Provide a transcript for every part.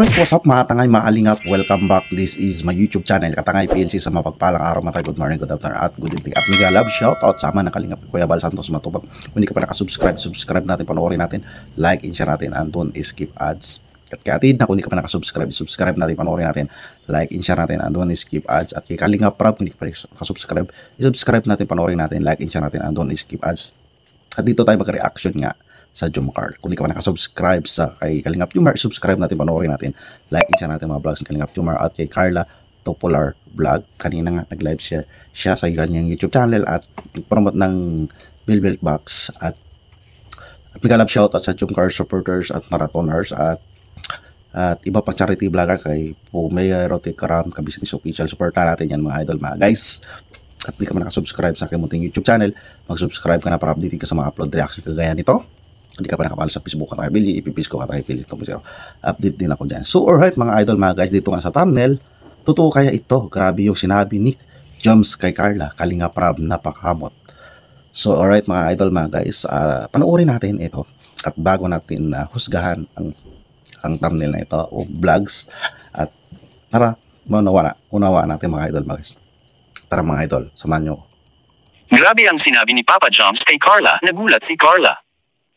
Alright, what's up mga tangay, mga kalingap? Welcome back. This is my YouTube channel, Katangay PNC. Sa mapagpalang araw mga tayo, good morning, good afternoon, at good evening. At mega love shoutout sa ama ng kalingap Kuya Bal Santos Matubang. Kung hindi ka pa nakasubscribe, subscribe natin, panoorin natin, like and share natin, and don't skip ads. At kaya atid na kung hindi ka pa nakasubscribe, subscribe natin, panoorin natin, like and share natin, and don't skip ads. At kay Kalingap Prab, kung hindi ka pa nakasubscribe, subscribe natin, panoorin natin, like and share natin, and don't skip ads. At dito tayo mag-reaction nga sa Jomcar. Kung di ka pa nakasubscribe sa kay Kalingap Jomar, subscribe natin, panoorin natin, like and share natin mga vlogs ng Kalingap Jomar. At kay Carla Topolar Vlog, kanina nga nag-live siya sa kanyang YouTube channel at promote ng Bilbil Box. At nag-love shoutout sa Jomcar supporters at marathoners at iba pang charity vlogger kay Pumea Rote Karam, ka-business official. Supportan natin yan mga idol, mga guys. At di ka man nakasubscribe sa aking munting YouTube channel, mag-subscribe ka na para update ka sa mga upload reaction kagaya nito. Hindi ka pa nakapalo sa Facebook Katangay Billy, ipipis ko Katangay Billy ito. Update din ako dyan. So alright mga idol, mga guys, dito nga sa thumbnail, totoo kaya ito? Grabe yung sinabi ni Joms kay Carla, Kalingap Prab, napakamot. So alright mga idol, mga guys, panoorin natin ito. At bago natin husgahan ang thumbnail na ito o vlogs, at tara, unawa natin mga idol, mga guys. Tara mga idol, samahan nyo. Grabe ang sinabi ni Papa Joms kay Carla, nagulat si Carla.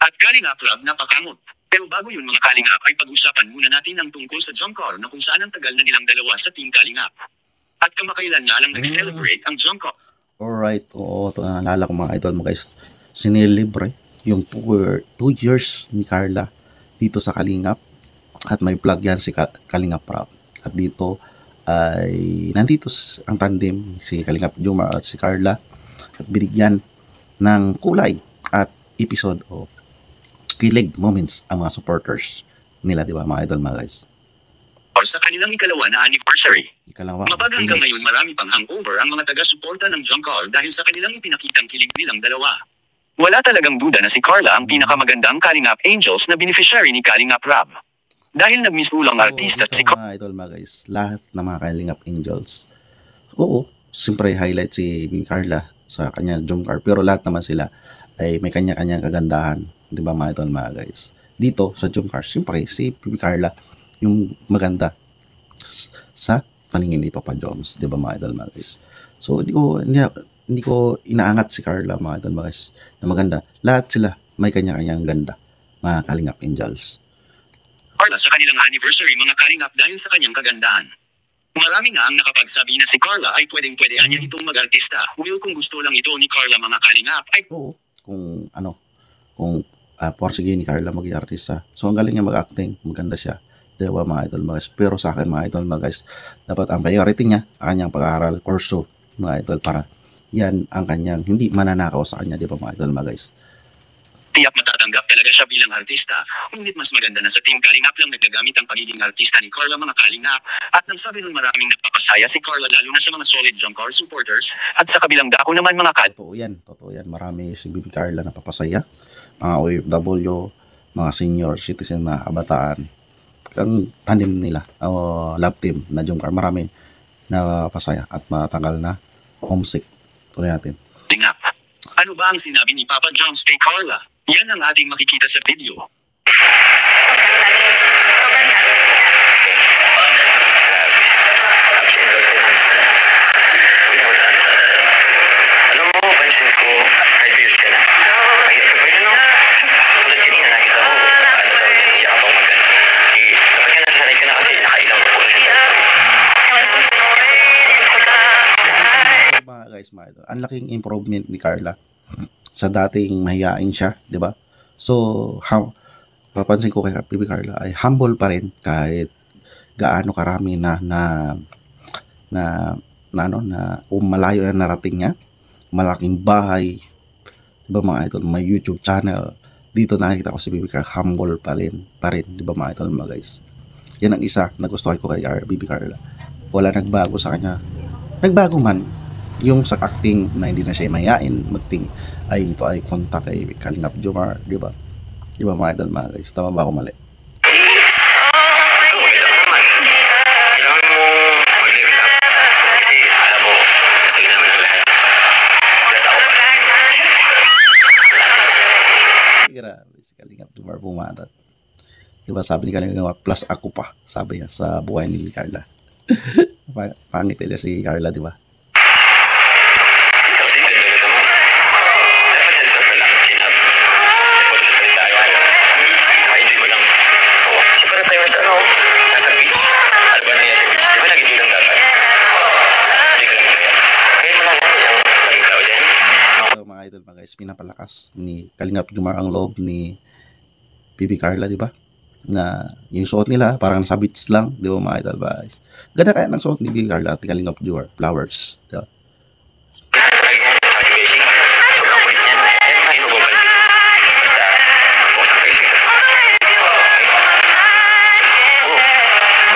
At Kalingap Prab, napakamot. Pero bago yun mga Kalingap ay pag-usapan muna natin ang tungkol sa Jomcar na kung saan ang tagal na nilang dalawa sa Team Kalingap. At kamakailan nga lang nag-celebrate ang Jomcar. Alright, oo, ito naalala ko mga idol, mga guys. Sinilibre yung 2 years ni Carla dito sa Kalingap. At may vlog yan si Kalingap Prab. At dito ay nandito ang tandem si Kalingap Jomar at si Carla. At binigyan ng kulay at episode o kilig moments ang mga supporters nila, di ba mga idol, mga guys? Or sa kanilang ikalawa na anniversary. Mapag hanggang finish. ngayon marami pang hangover ang mga taga-suporta ng Jomcar dahil sa kanilang ipinakitang kilig nilang dalawa. Wala talagang duda na si Carla ang pinakamagandang Kalingap Angels na beneficiary ni Kalingap Prab. Dahil nagmisulang artista si mga idol, mga guys, lahat ng mga Kalingap Angels, oo, siyempre highlight si Carla sa kanya Jomcar, pero lahat naman sila ay may kanya-kanyang kagandahan, di ba mga idol, mga guys? Dito sa Jomcar, siyempre si Bibi Carla yung maganda sa paningin ni Papa Joms, di ba mga idol, mga guys? So hindi ko inaangat si Carla, mga idol, mga guys, na maganda. Lahat sila may kanya-kanyang ganda, mga Kalingap Angels. Carla sa kanilang anniversary mga Kalingap dahil sa kanyang kagandahan. Marami nga ang nakapagsabi na si Carla ay pwedeng-pwede niya itong mag-artista. Will, kung gusto lang ito ni Carla mga Kalingap ay oo, kung porsige ni Carla maging artista. So ang galing niya mag-acting, maganda siya. Diba mga idol, mga guys? Pero sa akin mga idol, mga guys, dapat ang priority niya ang kanyang pag-aaral, kurso, mga idol, para yan ang kanyang hindi mananakaw sa kanya, di ba mga idol, mga guys? tiyak matatanggap talaga siya bilang artista. Ngunit mas maganda na sa Team Kalingap lang nagagamit ang pagiging artista ni Carla mga Kalingap. At nang sabi nun maraming napapasaya si Carla lalo na sa mga solid Jomcar supporters. At sa kabilang dako naman mga Totoo yan. Marami si Bibi Carla napapasaya. Mga OFW, mga senior citizen, mga kabataan. Ang tandem nila, love team na Jomcar, marami napapasaya at matanggal na homesick. Tuloy natin. Kalingap. Ano ba ang sinabi ni Papa Joms kay Carla? Yan ang ating makikita sa video. Sobrang galing. Alam mo, pansin ko, IPS ka na. Mahirap ka ba yun, no? Tulad kanina, nakita mo, paano daw niya ka bang maganda. Kapag ka nasasanay ka na kasi, nakailang mo po na siya. Mga guys, ang laking improvement ni Carla sa dating mahihain siya, di ba? So, papansin ko kay Bibi Carla ay humble pa rin kahit gaano karami na malayo na narating niya. Malaking bahay, di ba mga idol, may YouTube channel. Dito nakikita ko si Bibi Carla, humble pa rin, di ba mga idol, mga guys? Yan ang isa na gusto ko kay Bibi Carla. Wala nagbago sa kanya. Nagbago man yung sa acting na hindi na siya mayain magting ay ito ay kontak kay Kalingap Jomar, di ba? Di ba mga idol, mga guys? Tama ba ako mali? Kailangan mo mag-level up. Kasi alam mo, kasi naman ang lahat. Just ako pa. Grabe, si Kalingap Jomar pumatat. Diba sabi ni Kalingap, plus ako pa, sabi niya sa buhay ni Carla. Pangit nila si Carla, diba? Kasi ganda mo. Dapat yan sa lang kinap. Photoshoot pa rin tayo. Enjoy mo lang. Oo. Kasi para tayo nasa beach. Ano ba na yan sa beach? Di ba nag-enjoy lang dapat? Hindi ka lang kaya. Kaya mo lang yan. Laging tao dyan. So mga idol, mga guys, pinapalakas ni Kalingap Jomar ang loob ni Bibi Carla, di ba? Na yung suot nila parang nasa beach lang, di ba mga idol, guys? Ganda kaya ng suot ni Bibi Carla at Kalingap Jomar, flowers, di ba? Kasi basic. Sobrang kulit niyan. Eh, may mababansin. Basta, focus ang basic sa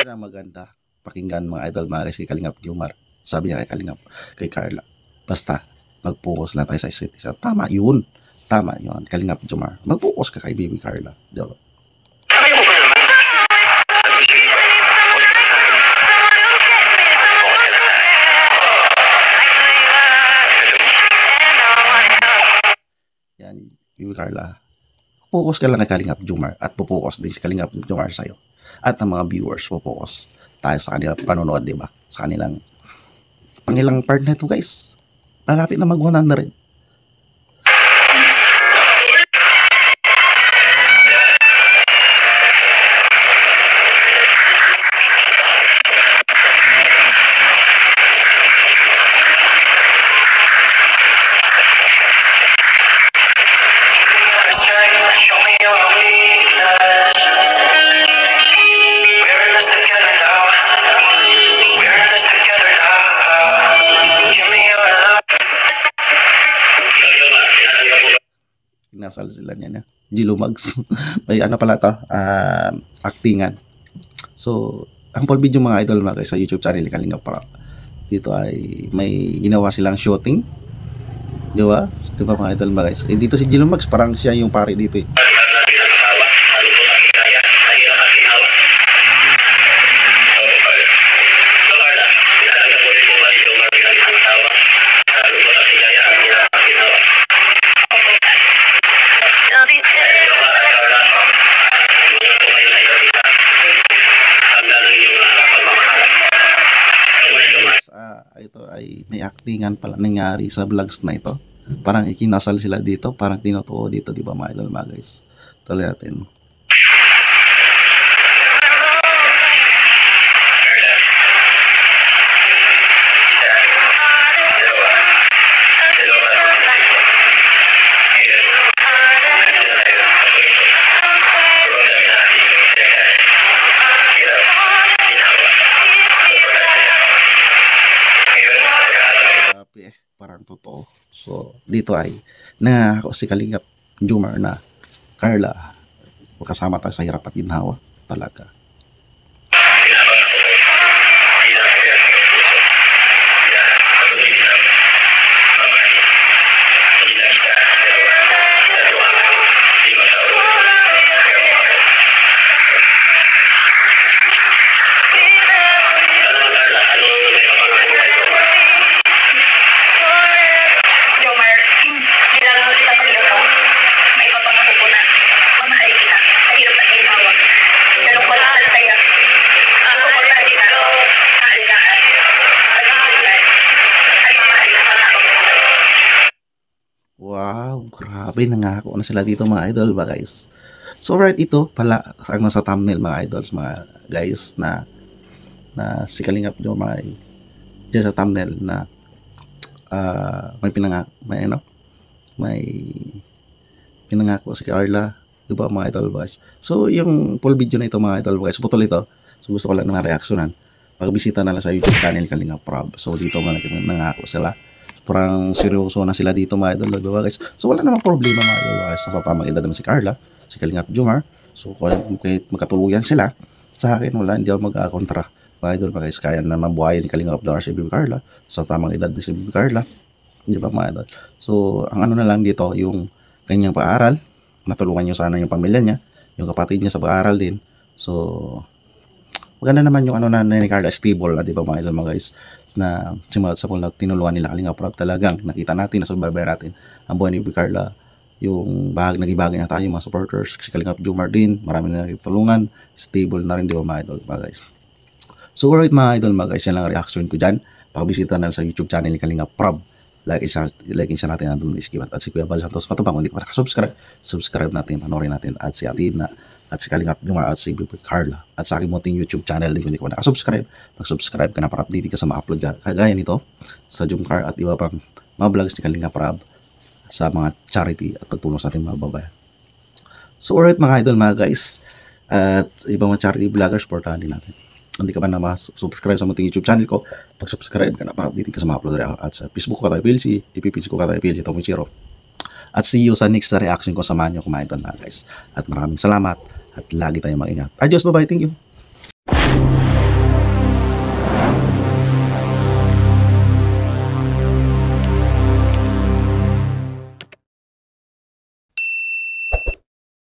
Ganda, maganda pakinggan mga idol, mga guys, kay Kalingap Jomar. Sabi niya kay Kalingap, kay Carla, basta mag-focus lang tayo sa isa't isa. Tama yun. Kalingap Jomar. Mag-focus ka kay Bibi Carla, di ba? Kaya mo ba naman? Sabi siya, focus ka lang sa akin. Focus ka lang sa akin. Yan, Bibi Carla. Focus ka lang kay Kalingap Jomar at pupokus din si Kalingap Jomar sa'yo. At ang mga viewers, pupokus tayo sa kanilang panonood, di ba? Sa kanilang pangilang part na ito, guys. Malapit na mag-100 na rin. Nasal sila niya, Gilumags. May ano pala to, actingan. So, ang full video mga idol, mga guys, sa YouTube channel ni Kalingap para dito ay may ginawa silang shooting, di ba? Di ba mga idol, mga guys? Eh, dito si Gilumags, parang siya yung pare dito eh. Ito ay may actingan pala nangyari sa vlogs na ito. Parang ikinasal sila dito, parang tinutuo dito, di ba mga idol, mga guys? Tuloy natin. Parang totoo. So, dito ay nangako si Kalingap Jomar na Carla, kasama tayo sa hirap at ginhawa talaga. Wow, grabe, nangako na sila dito mga idol ba guys. So right, ito pala ang nasa thumbnail mga idols, mga guys, na si Kalingap Jomar dyan sa thumbnail na may pinangako si Carla, di ba mga idol guys. So yung full video na ito mga idol guys, putol ito. So gusto ko lang na reaksyonan. Pagbisita na lang sa YouTube channel Kalingap Rob. So dito nangako sila. Parang seryoso na sila dito mga idol, diba guys? So wala namang problema mga idol guys. Sa tamang edad naman si Carla, si Kalingap Jomar. So kahit magkatuluyan sila, sa akin wala, hindi ako mag-kontra. Mga idol mga guys, kaya na mabuhayan ni Kalingap Jomar si Bibi Carla. Sa tamang edad ni si Bibi Carla, di ba mga idol? So ang ano na lang dito, yung kanyang pag-aaral, natulungan niyo sana yung pamilya niya, yung kapatid niya sa pag-aaral din. So maganda naman yung ano na ni Carla, stable na, di ba mga idol mga guys, na simulat sa pool na tinulungan nila Kalingap Rob. Talagang nakita natin, na survivor natin ang buhay ni Bibi Carla yung naging bagay na tayo mga supporters. Si Kalingap Jomar din, marami na tulungan, stable na rin, di ba mga idol, mga guys. So alright mga idol, mga guys, yan lang ang reaction ko dyan. Pakibisita na sa YouTube channel ni Kalingap Prab. Like siya natin nandun ni Iskibat at si Kuya Bal Santos Matubang. Kung hindi ka pa nakasubscribe, subscribe natin, panoorin natin, at si Atina at si Kalingap Jomar at si Bibi Carla at sa aking munting YouTube channel din. Kung hindi ka pa nakasubscribe, mag-subscribe ka na para update ka sa ma-upload kagaya nito sa Jomcar at iba pang mga vlogs ni Kalingap Prab sa mga charity at pagtulong sa ating mga babayan. So alright mga idol, mga guys, at ibang mga charity vloggers, supportahan din natin. Hindi ka pa na subscribe sa munting YouTube channel ko, pag-subscribe ka na para update ka sa mga upload at sa Facebook ko tayo PLC, ipipilsi ko tayo PLC Tomochiro. At see you sa next reaction ko, samahan nyo kumain doon mga guys. At maraming salamat at lagi tayong mag-ingat. Adios, bye-bye, thank you.